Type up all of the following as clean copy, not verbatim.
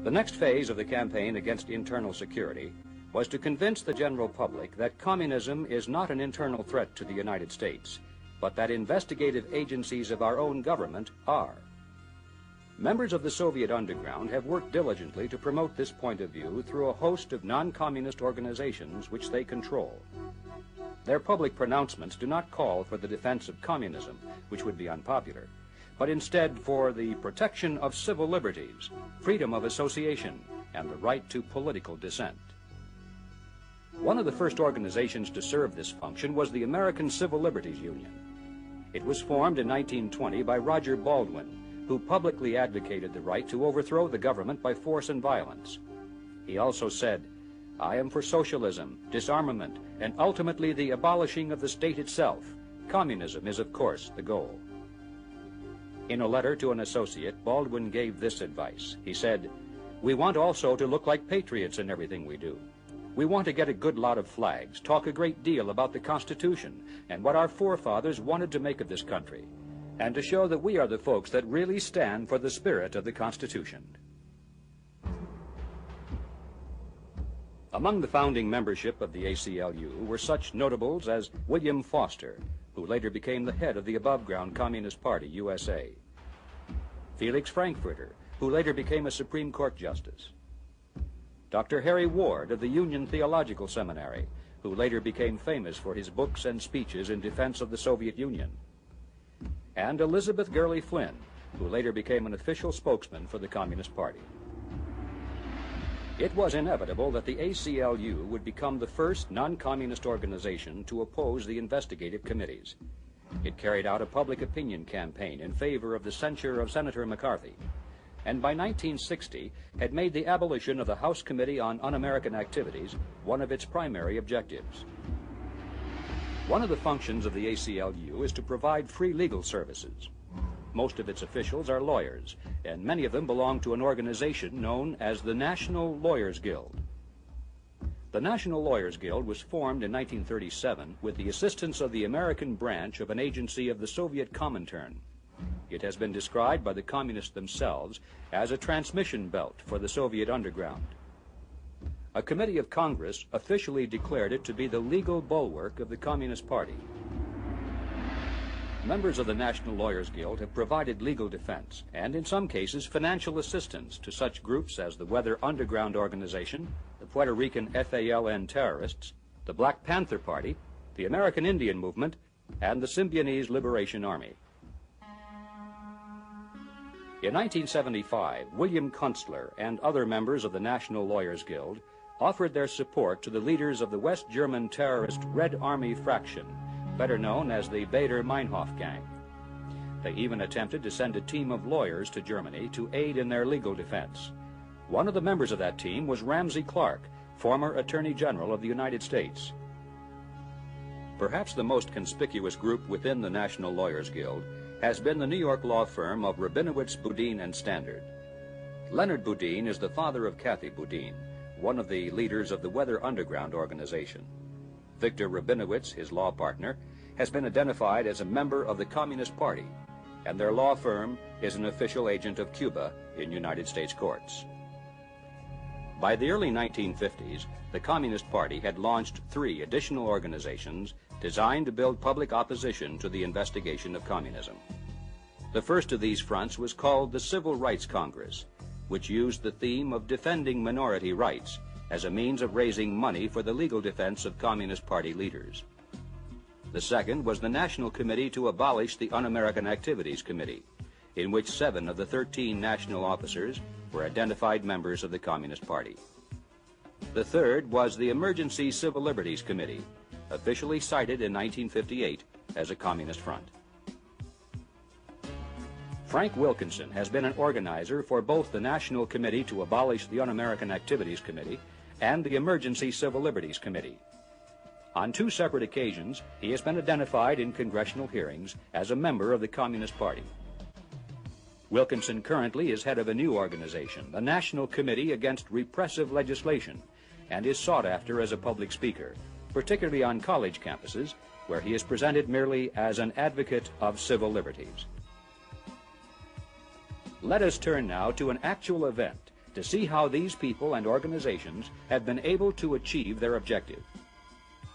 The next phase of the campaign against internal security was to convince the general public that communism is not an internal threat to the United States, but that investigative agencies of our own government are. Members of the Soviet underground have worked diligently to promote this point of view through a host of non-communist organizations which they control. Their public pronouncements do not call for the defense of communism, which would be unpopular, but instead for the protection of civil liberties, freedom of association, and the right to political dissent. One of the first organizations to serve this function was the American Civil Liberties Union. It was formed in 1920 by Roger Baldwin, who publicly advocated the right to overthrow the government by force and violence. He also said, "I am for socialism, disarmament, and ultimately the abolishing of the state itself. Communism is, of course, the goal." In a letter to an associate, Baldwin gave this advice. He said, "We want also to look like patriots in everything we do. We want to get a good lot of flags, talk a great deal about the Constitution and what our forefathers wanted to make of this country, and to show that we are the folks that really stand for the spirit of the Constitution." Among the founding membership of the ACLU were such notables as William Foster, who later became the head of the above-ground Communist Party, USA, Felix Frankfurter, who later became a Supreme Court justice, Dr. Harry Ward of the Union Theological Seminary, who later became famous for his books and speeches in defense of the Soviet Union, and Elizabeth Gurley Flynn, who later became an official spokesman for the Communist Party. It was inevitable that the ACLU would become the first non-communist organization to oppose the investigative committees. It carried out a public opinion campaign in favor of the censure of Senator McCarthy, and by 1960 had made the abolition of the House Committee on Un-American Activities one of its primary objectives. One of the functions of the ACLU is to provide free legal services. Most of its officials are lawyers, and many of them belong to an organization known as the National Lawyers Guild. The National Lawyers Guild was formed in 1937 with the assistance of the American branch of an agency of the Soviet Comintern. It has been described by the communists themselves as a transmission belt for the Soviet underground. A committee of Congress officially declared it to be the legal bulwark of the Communist Party. Members of the National Lawyers Guild have provided legal defense and, in some cases, financial assistance to such groups as the Weather Underground Organization, the Puerto Rican FALN terrorists, the Black Panther Party, the American Indian Movement, and the Symbionese Liberation Army. In 1975, William Kunstler and other members of the National Lawyers Guild offered their support to the leaders of the West German terrorist Red Army Fraction, better known as the Baader-Meinhof Gang. They even attempted to send a team of lawyers to Germany to aid in their legal defense. One of the members of that team was Ramsey Clark, former Attorney General of the United States. Perhaps the most conspicuous group within the National Lawyers Guild has been the New York law firm of Rabinowitz, Boudin, and Standard. Leonard Boudin is the father of Kathy Boudin, one of the leaders of the Weather Underground organization. Victor Rabinowitz, his law partner, has been identified as a member of the Communist Party, and their law firm is an official agent of Cuba in United States courts. By the early 1950s, the Communist Party had launched 3 additional organizations designed to build public opposition to the investigation of communism. The first of these fronts was called the Civil Rights Congress, which used the theme of defending minority rights as a means of raising money for the legal defense of Communist Party leaders. The second was the National Committee to Abolish the Un-American Activities Committee, in which 7 of the 13 national officers were identified members of the Communist Party. The third was the Emergency Civil Liberties Committee, officially cited in 1958 as a communist front. Frank Wilkinson has been an organizer for both the National Committee to Abolish the Un-American Activities Committee and the Emergency Civil Liberties Committee. On 2 separate occasions, he has been identified in congressional hearings as a member of the Communist Party. Wilkinson currently is head of a new organization, the National Committee Against Repressive Legislation, and is sought after as a public speaker, particularly on college campuses, where he is presented merely as an advocate of civil liberties. Let us turn now to an actual event to see how these people and organizations have been able to achieve their objective.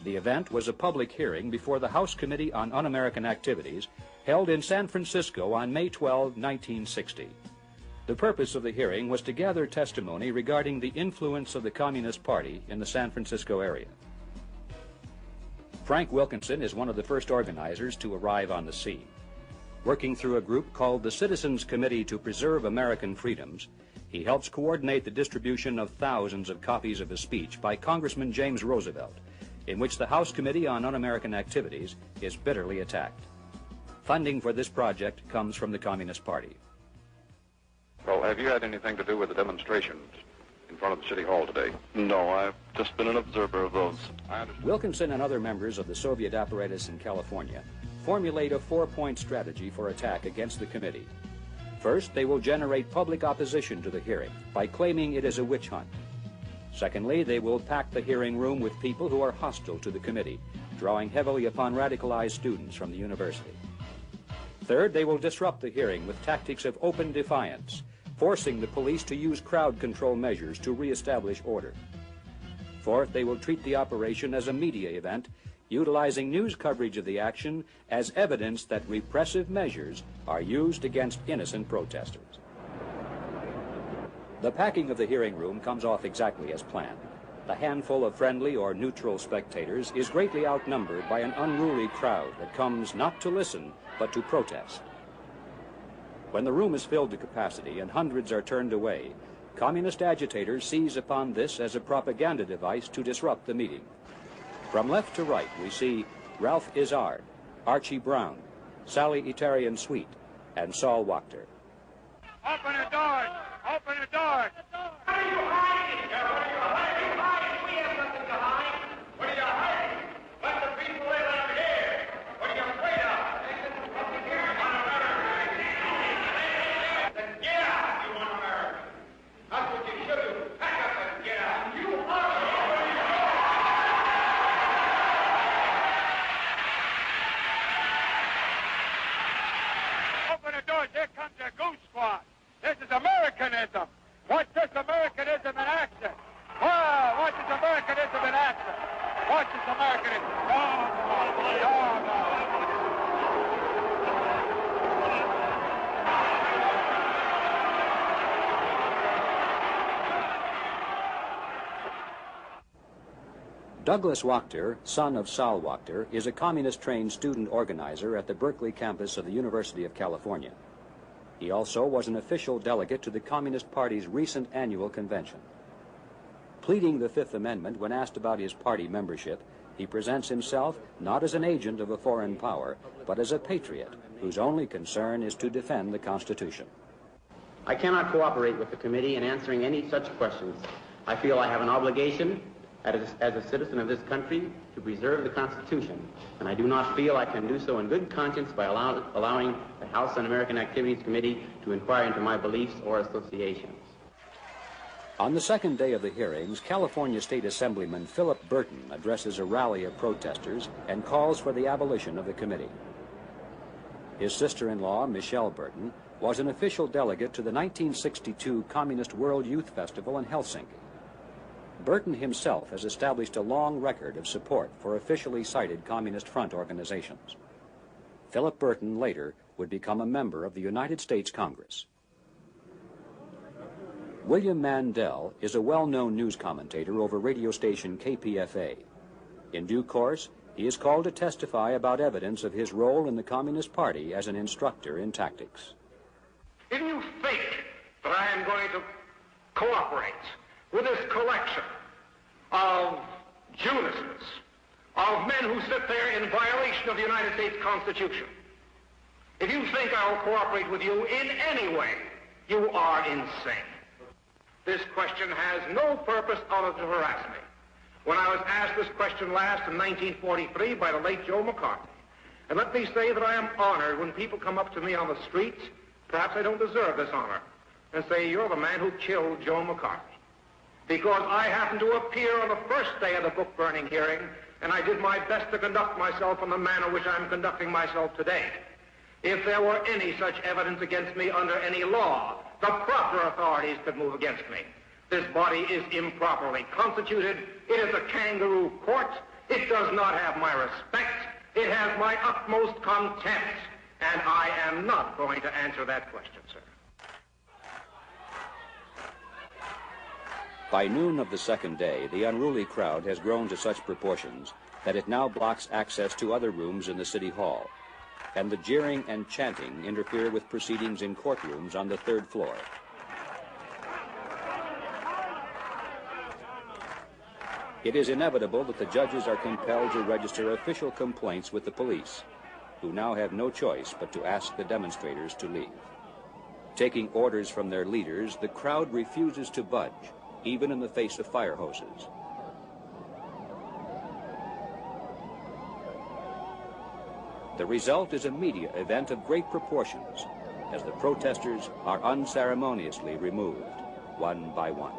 The event was a public hearing before the House Committee on Un-American Activities, held in San Francisco on May 12, 1960. The purpose of the hearing was to gather testimony regarding the influence of the Communist Party in the San Francisco area. Frank Wilkinson is one of the first organizers to arrive on the scene. Working through a group called the Citizens Committee to Preserve American Freedoms, he helps coordinate the distribution of thousands of copies of his speech by Congressman James Roosevelt, in which the House Committee on Un-American Activities is bitterly attacked. Funding for this project comes from the Communist Party. Well, have you had anything to do with the demonstrations in front of the City Hall today? No, I've just been an observer of those. I understand. Wilkinson and other members of the Soviet apparatus in California formulate a four-point strategy for attack against the committee. First, they will generate public opposition to the hearing by claiming it is a witch hunt. Secondly, they will pack the hearing room with people who are hostile to the committee, drawing heavily upon radicalized students from the university. Third, they will disrupt the hearing with tactics of open defiance, forcing the police to use crowd control measures to reestablish order. Fourth, they will treat the operation as a media event, utilizing news coverage of the action as evidence that repressive measures are used against innocent protesters. The packing of the hearing room comes off exactly as planned. The handful of friendly or neutral spectators is greatly outnumbered by an unruly crowd that comes not to listen, but to protest. When the room is filled to capacity and hundreds are turned away, communist agitators seize upon this as a propaganda device to disrupt the meeting. From left to right, we see Ralph Izzard, Archie Brown, Sally Etarian Sweet, and Saul Wachter. Open the doors! Open the doors! What are you hiding? What are you hiding? We have nothing to hide. What are you hiding? Let the people live out here. What are you afraid of? Then get out, you un-American. That's what you should do. Pack up and get out. You are. Open the doors. Here comes the goose squad. This is Americanism. Watch this Americanism in action. Wow, watch this Americanism in action. Watch this Americanism. Douglas Wachter, son of Saul Wachter, is a communist-trained student organizer at the Berkeley campus of the University of California. He also was an official delegate to the Communist Party's recent annual convention. Pleading the Fifth Amendment when asked about his party membership, he presents himself not as an agent of a foreign power, but as a patriot whose only concern is to defend the Constitution. I cannot cooperate with the committee in answering any such questions. I feel I have an obligation as a citizen of this country to preserve the Constitution, and I do not feel I can do so in good conscience by allowing the House Un-American Activities Committee to inquire into my beliefs or associations. On the second day of the hearings, California State Assemblyman Philip Burton addresses a rally of protesters and calls for the abolition of the committee. His sister-in-law, Michelle Burton, was an official delegate to the 1962 Communist World Youth Festival in Helsinki. Burton himself has established a long record of support for officially cited Communist Front organizations. Philip Burton later would become a member of the United States Congress. William Mandel is a well-known news commentator over radio station KPFA. In due course, he is called to testify about evidence of his role in the Communist Party as an instructor in tactics. If you think that I am going to cooperate with this collection of Judases, of men who sit there in violation of the United States Constitution, if you think I will cooperate with you in any way, you are insane. This question has no purpose other than to harass me. When I was asked this question last in 1943 by the late Joe McCarthy, and let me say that I am honored when people come up to me on the streets, perhaps I don't deserve this honor, and say, you're the man who killed Joe McCarthy. Because I happened to appear on the first day of the book-burning hearing, and I did my best to conduct myself in the manner which I'm conducting myself today. If there were any such evidence against me under any law, the proper authorities could move against me. This body is improperly constituted. It is a kangaroo court. It does not have my respect. It has my utmost contempt. And I am not going to answer that question, sir. By noon of the second day, the unruly crowd has grown to such proportions that it now blocks access to other rooms in the City Hall, and the jeering and chanting interfere with proceedings in courtrooms on the third floor. It is inevitable that the judges are compelled to register official complaints with the police, who now have no choice but to ask the demonstrators to leave. Taking orders from their leaders, the crowd refuses to budge, even in the face of fire hoses. The result is a media event of great proportions, as the protesters are unceremoniously removed, one by one.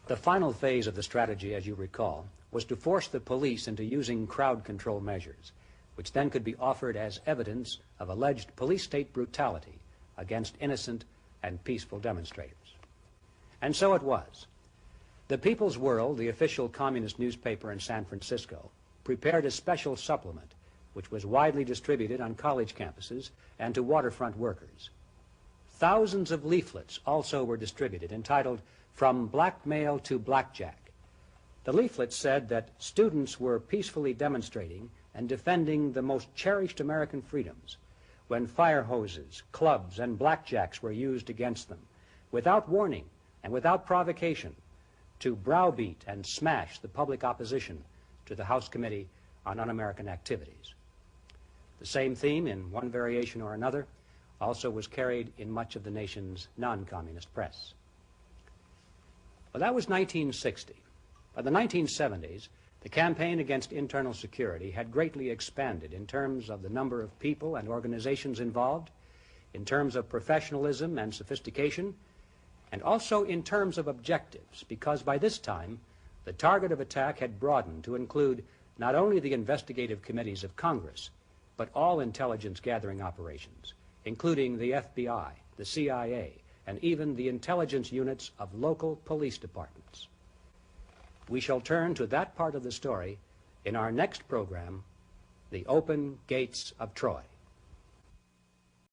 The final phase of the strategy, as you recall, was to force the police into using crowd control measures, which then could be offered as evidence of alleged police-state brutality against innocent and peaceful demonstrators. And so it was. The People's World, the official communist newspaper in San Francisco, prepared a special supplement which was widely distributed on college campuses and to waterfront workers. Thousands of leaflets also were distributed entitled "From Blackmail to Blackjack." The leaflets said that students were peacefully demonstrating and defending the most cherished American freedoms when fire hoses, clubs, and blackjacks were used against them, without warning and without provocation, to browbeat and smash the public opposition to the House Committee on Un-American Activities. The same theme, in one variation or another, also was carried in much of the nation's non-communist press. Well, that was 1960. By the 1970s, the campaign against internal security had greatly expanded in terms of the number of people and organizations involved, in terms of professionalism and sophistication, and also in terms of objectives, because by this time, the target of attack had broadened to include not only the investigative committees of Congress, but all intelligence gathering operations, including the FBI, the CIA, and even the intelligence units of local police departments. We shall turn to that part of the story in our next program, The Open Gates of Troy.